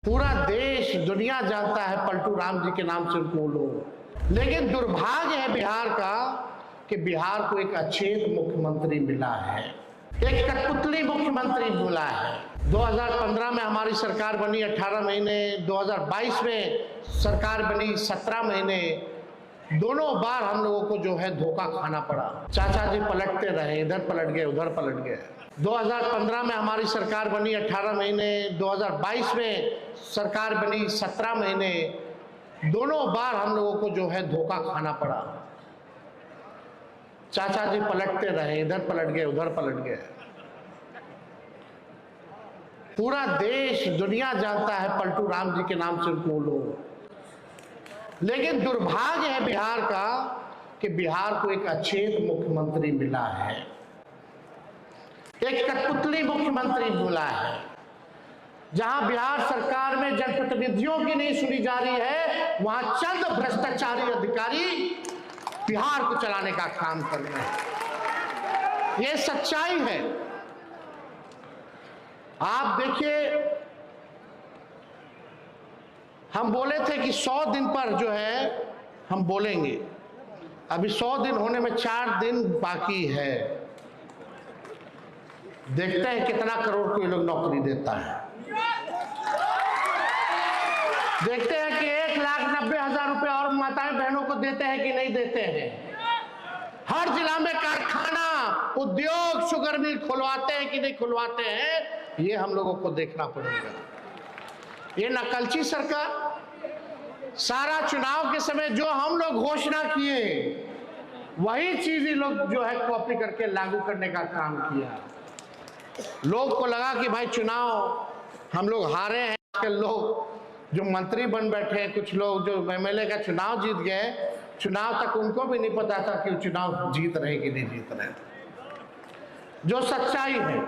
पूरा देश दुनिया जानता है पलटू राम जी के नाम से उनको लोग। लेकिन दुर्भाग्य है बिहार का कि बिहार को एक अछेत मुख्यमंत्री मिला है, एक कठपुतली मुख्यमंत्री मिला है। 2015 में हमारी सरकार बनी 18 महीने, 2022 में सरकार बनी 17 महीने। दोनों बार हम लोगों को जो है धोखा खाना पड़ा। चाचा जी पलटते रहे, इधर पलट गए उधर पलट गए। 2015 में हमारी सरकार बनी 18 महीने, 2022 में सरकार बनी 17 महीने। दोनों बार हम लोगों को जो है धोखा खाना पड़ा। चाचा जी पलटते रहे, इधर पलट गए उधर पलट गए। पूरा देश दुनिया जानता है पलटू राम जी के नाम से उनको लोग। लेकिन दुर्भाग्य है बिहार का कि बिहार को एक अछेत मुख्यमंत्री मिला है, एक कठपुतली मुख्यमंत्री मिला है। जहां बिहार सरकार में जनप्रतिनिधियों की नहीं सुनी जा रही है, वहां चंद भ्रष्टाचारी अधिकारी बिहार को चलाने का काम कर रहे हैं। यह सच्चाई है। आप देखिए, हम बोले थे कि 100 दिन पर जो है हम बोलेंगे। अभी 100 दिन होने में 4 दिन बाकी है। देखते हैं कितना करोड़ को ये लोग नौकरी देता है। देखते हैं कि 1,90,000 रुपए और माताएं बहनों को देते हैं कि नहीं देते हैं। हर जिला में कारखाना, उद्योग, शुगर मिल खुलवाते हैं कि नहीं खुलवाते हैं, ये हम लोगों को देखना पड़ेगा। ये नकलची सरकार सारा चुनाव के समय जो हम लोग घोषणा किए वही चीज ये लोग जो है कॉपी करके लागू करने का काम किया। लोग को लगा कि भाई चुनाव हम लोग हारे हैं। आजकल लोग जो मंत्री बन बैठे हैं, कुछ लोग जो एमएलए का चुनाव जीत गए, चुनाव तक उनको भी नहीं पता था कि चुनाव जीत रहे कि नहीं जीत रहे। जो सच्चाई है,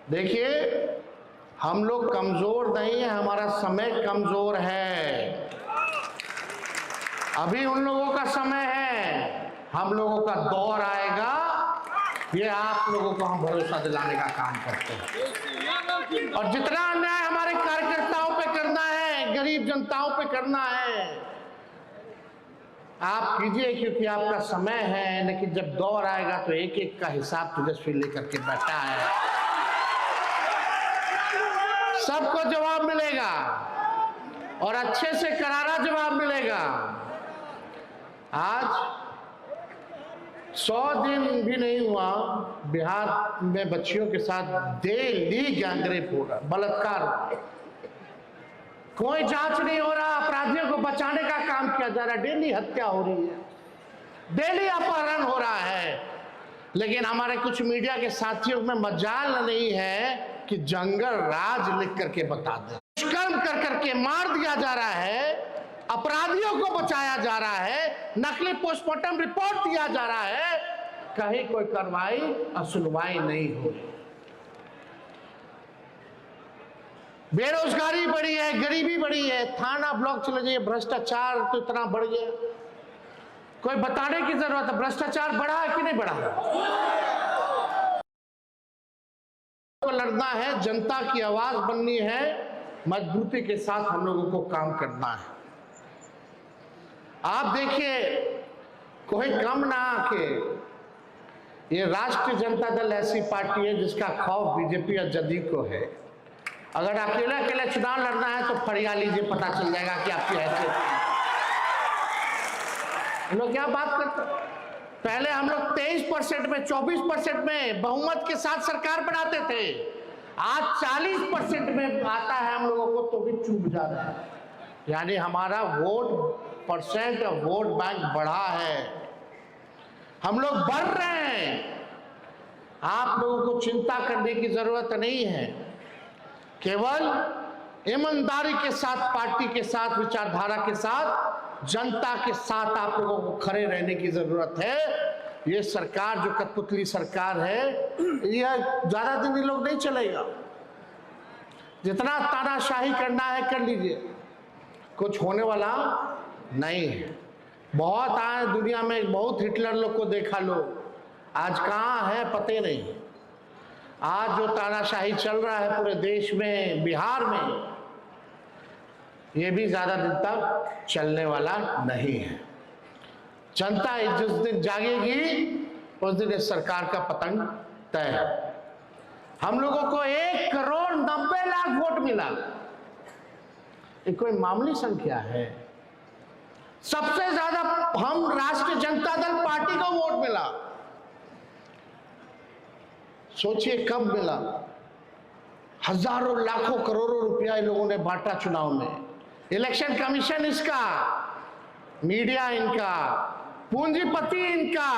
देखिए हम लोग कमजोर नहीं है, हमारा समय कमजोर है। अभी उन लोगों का समय है, हम लोगों का दौर आएगा। ये आप लोगों को हम भरोसा दिलाने का काम करते हैं। और जितना अन्याय हमारे कार्यकर्ताओं पे करना है, गरीब जनताओं पे करना है, आप कीजिए, क्योंकि आपका समय है। लेकिन जब दौर आएगा तो एक एक का हिसाब तेजस्वी लेकर के बैठा है। सबको जवाब मिलेगा और अच्छे से करारा जवाब मिलेगा। आज 100 दिन भी नहीं हुआ, बिहार में बच्चियों के साथ डेली गैंगरेप हो रहा, बलात्कार हो रहा। कोई जांच नहीं हो रहा, अपराधियों को बचाने का काम किया जा रहा है। डेली हत्या हो रही है, डेली अपहरण हो रहा है। लेकिन हमारे कुछ मीडिया के साथियों में मजाल नहीं है कि जंगल राज लिख करके बता दे। दुष्कर्म कर करके मार दिया जा रहा है, अपराधियों को बचाया जा रहा है, नकली पोस्टमार्टम रिपोर्ट दिया जा रहा है, कहीं कोई कार्रवाई और सुनवाई नहीं हो रही। बेरोजगारी बढ़ी है, गरीबी बढ़ी है, थाना ब्लॉक चले जाइए, भ्रष्टाचार तो इतना बढ़ गया, कोई बताने की जरूरत है। भ्रष्टाचार बढ़ा है कि नहीं बढ़ा है? को लड़ना है, जनता की आवाज बननी है, मजबूती के साथ हम लोगों को काम करना है। आप देखिए, कोई कम ना आके, ये राष्ट्रीय जनता दल ऐसी पार्टी है जिसका खौफ बीजेपी और जदयू को है। अगर अकेले अकेले चुनाव लड़ना है तो फरिया लीजिए, पता चल जाएगा कि आपकी हैसियत है। हम लोग क्या बात करते, पहले हम लोग 23% में, 24% में बहुमत के साथ सरकार बनाते थे। आज 40% में आता है हम लोगों को तो भी चूक जा रहा है। यानी हमारा वोट परसेंट और वोट बैंक बढ़ा है, हम लोग बढ़ रहे हैं। आप लोगों को चिंता करने की जरूरत नहीं है, केवल ईमानदारी के साथ, पार्टी के साथ, विचारधारा के साथ, जनता के साथ आप लोगों को खड़े रहने की जरूरत है। ये सरकार जो कठपुतली सरकार है, यह ज्यादा दिन ये लोग नहीं चलेगा। जितना तानाशाही करना है कर लीजिए, कुछ होने वाला नहीं है। बहुत आए दुनिया में, बहुत हिटलर लोग को देखा लो, आज कहाँ है पते नहीं। आज जो तानाशाही चल रहा है पूरे देश में, बिहार में, ये भी ज्यादा दिन तक चलने वाला नहीं है। जनता जिस दिन जागेगी उस दिन इस सरकार का पतन तय है। हम लोगों को 1,90,00,000 वोट मिला, ये कोई मामूली संख्या है। सबसे ज्यादा हम राष्ट्रीय जनता दल पार्टी को वोट मिला। सोचिए कब मिला। हजारों लाखों करोड़ों रुपया इन लोगों ने बांटा चुनाव में। इलेक्शन कमीशन इसका, मीडिया इनका, पूंजीपति इनका,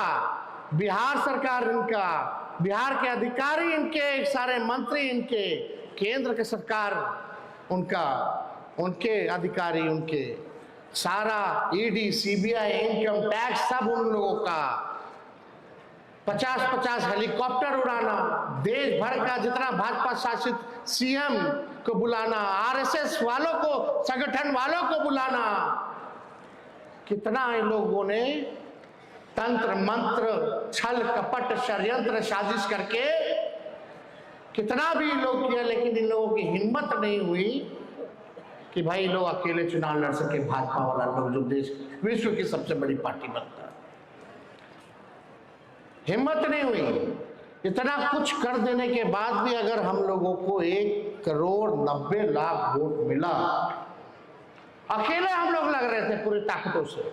बिहार सरकार इनका, बिहार के अधिकारी इनके, सारे मंत्री इनके, केंद्र की सरकार उनका, उनके अधिकारी उनके, सारा ईडी, सीबीआई, इनकम टैक्स सब उन लोगों का। 50-50 हेलीकॉप्टर उड़ाना, देश भर का जितना भाजपा शासित सीएम को बुलाना, आरएसएस वालों को, संगठन वालों को बुलाना। कितना इन लोगों ने तंत्र मंत्र, छल कपट, षड्यंत्र, साजिश करके कितना भी लोग किया, लेकिन इन लोगों की हिम्मत नहीं हुई कि भाई लोग अकेले चुनाव लड़ सके। भाजपा वाला लोग जो देश विश्व की सबसे बड़ी पार्टी बनता है, हिम्मत नहीं हुई। इतना कुछ कर देने के बाद भी अगर हम लोगों को 1,90,00,000 वोट मिला, अकेले हम लोग लग रहे थे पूरी ताकतों से।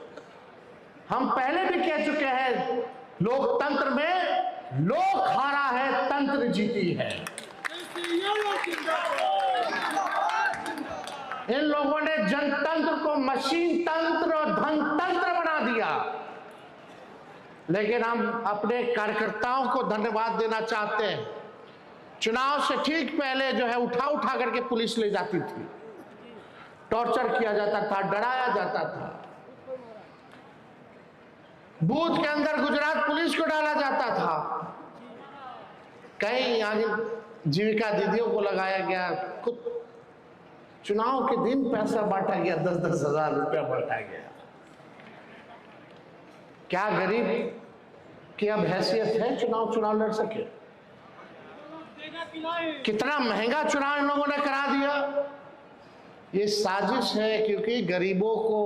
हम पहले भी कह चुके हैं, लोकतंत्र में लोक हारा है, तंत्र जीती है। इन लोगों ने जनतंत्र को मशीन तंत्र और धनतंत्र बना दिया। लेकिन हम अपने कार्यकर्ताओं को धन्यवाद देना चाहते हैं। चुनाव से ठीक पहले जो है उठा करके पुलिस ले जाती थी, टॉर्चर किया जाता था, डराया जाता था। बूथ के अंदर गुजरात पुलिस को डाला जाता था, कई आगे जीविका दीदियों को लगाया गया, कुछ चुनाव के दिन पैसा बांटा गया, 10-10 हजार रुपया बांटा गया। क्या गरीब की अब हैसियत है चुनाव लड़ सके? कितना महंगा चुनाव इन लोगों ने करा दिया। ये साजिश है, क्योंकि गरीबों को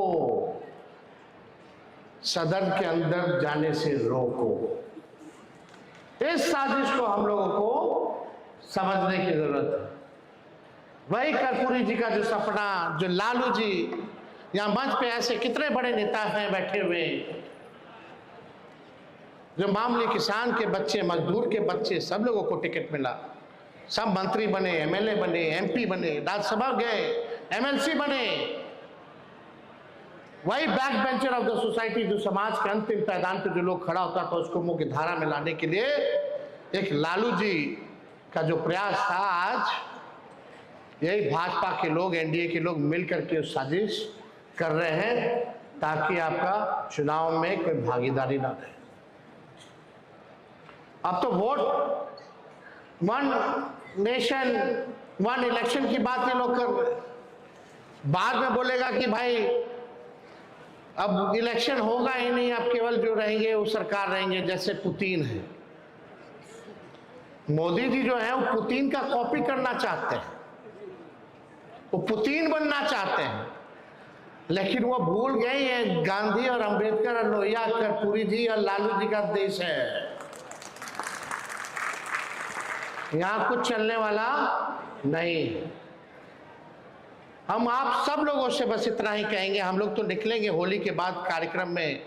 सदन के अंदर जाने से रोको। इस साजिश को हम लोगों को समझने की जरूरत है। वही कर्पूरी जी का जो सपना, जो लालू जी, यहाँ मंच पे ऐसे कितने बड़े नेता हैं बैठे हुए, जो मामूली किसान के बच्चे, मजदूर के बच्चे, सब लोगों को टिकट मिला, सब मंत्री बने, एमएलए बने, एमपी बने, राज्यसभा गए, एमएलसी बने। वही backbencher of the society, जो समाज के अंतिम पैदान पे जो लोग खड़ा होता था, उसको मुख्य धारा में लाने के लिए एक लालू जी का जो प्रयास था, आज यही भाजपा के लोग, एनडीए के लोग मिलकर के साजिश कर रहे हैं ताकि आपका चुनाव में कोई भागीदारी ना रहे। अब तो vote, one nation one election की बात ये लोग कर रहे हैं। बाद में बोलेगा कि भाई अब इलेक्शन होगा ही नहीं, अब केवल जो रहेंगे वो सरकार रहेंगे, जैसे पुतिन है। मोदी जी जो है वो पुतिन का कॉपी करना चाहते हैं, वो पुतिन बनना चाहते हैं, लेकिन वो भूल गए ये गांधी और अंबेडकर और लोहिया, कर्पूरी जी और लालू जी का देश है। यहां कुछ चलने वाला नहीं। हम आप सब लोगों से बस इतना ही कहेंगे, हम लोग तो निकलेंगे होली के बाद कार्यक्रम में।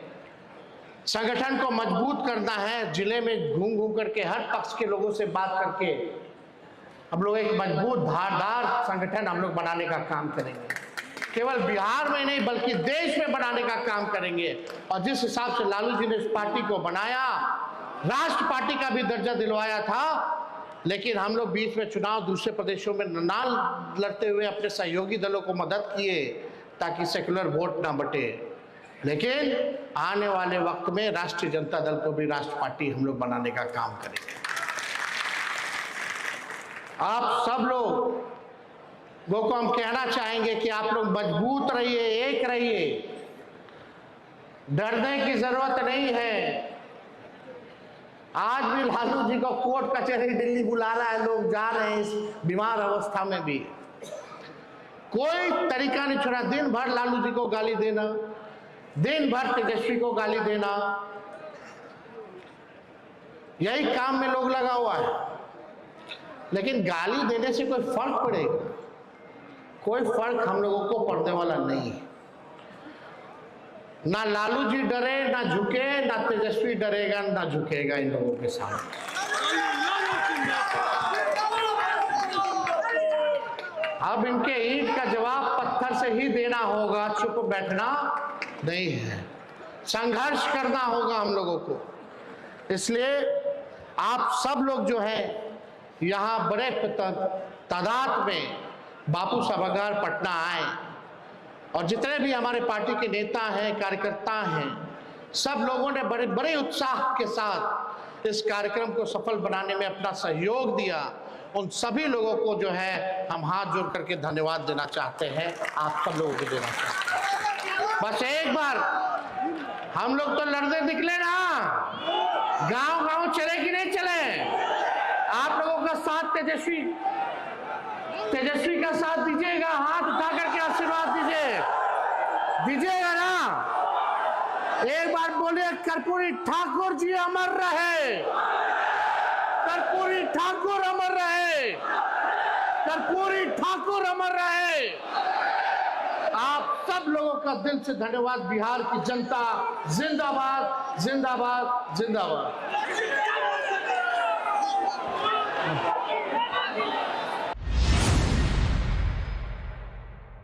संगठन को मजबूत करना है, जिले में घूम घूम करके हर पक्ष के लोगों से बात करके हम लोग एक मजबूत धारदार संगठन हम लोग बनाने का काम करेंगे। केवल बिहार में नहीं बल्कि देश में बनाने का काम करेंगे। और जिस हिसाब से लालू जी ने इस पार्टी को बनाया, राष्ट्र पार्टी का भी दर्जा दिलवाया था, लेकिन हम लोग बीच में चुनाव दूसरे प्रदेशों में ना लड़ते हुए अपने सहयोगी दलों को मदद किए ताकि सेकुलर वोट ना बटे। लेकिन आने वाले वक्त में राष्ट्रीय जनता दल को भी राष्ट्र पार्टी हम लोग बनाने का काम करेंगे। आप सब लोगों को हम कहना चाहेंगे कि आप लोग मजबूत रहिए, एक रहिए, डरने की जरूरत नहीं है। आज भी लालू जी को कोर्ट कचहरी दिल्ली बुला रहा है, लोग जा रहे हैं इस बीमार अवस्था में भी। कोई तरीका नहीं छोड़ा, दिन भर लालू जी को गाली देना, दिन भर तेजस्वी को गाली देना, यही काम में लोग लगा हुआ है। लेकिन गाली देने से कोई फर्क पड़ेगा? कोई फर्क हम लोगों को पड़ने वाला नहीं है। ना लालू जी डरे ना झुके, ना तेजस्वी डरेगा ना झुकेगा इन लोगों के सामने। अब इनके ईंट का जवाब पत्थर से ही देना होगा, चुप बैठना नहीं है, संघर्ष करना होगा हम लोगों को। इसलिए आप सब लोग जो है यहाँ बड़े तादाद में बापू सभागार पटना आए, और जितने भी हमारे पार्टी के नेता हैं, कार्यकर्ता हैं, सब लोगों ने बड़े बड़े उत्साह के साथ इस कार्यक्रम को सफल बनाने में अपना सहयोग दिया। उन सभी लोगों को जो है हम हाथ जोड़ करके धन्यवाद देना चाहते हैं, आप सब लोगों को देना चाहते हैं। बस एक बार हम लोग तो लड़ने निकले ना, गांव गांव चले कि नहीं चले? आप लोगों का साथ तेजस्वी का साथ दीजिएगा, हाथ उठा करके आशीर्वाद दीजिएगा ना। एक बार बोलिए कर्पूरी ठाकुर जी अमर रहे, कर्पूरी ठाकुर अमर रहे, कर्पूरी ठाकुर अमर रहे। आप सब लोगों का दिल से धन्यवाद। बिहार की जनता जिंदाबाद, जिंदाबाद, जिंदाबाद।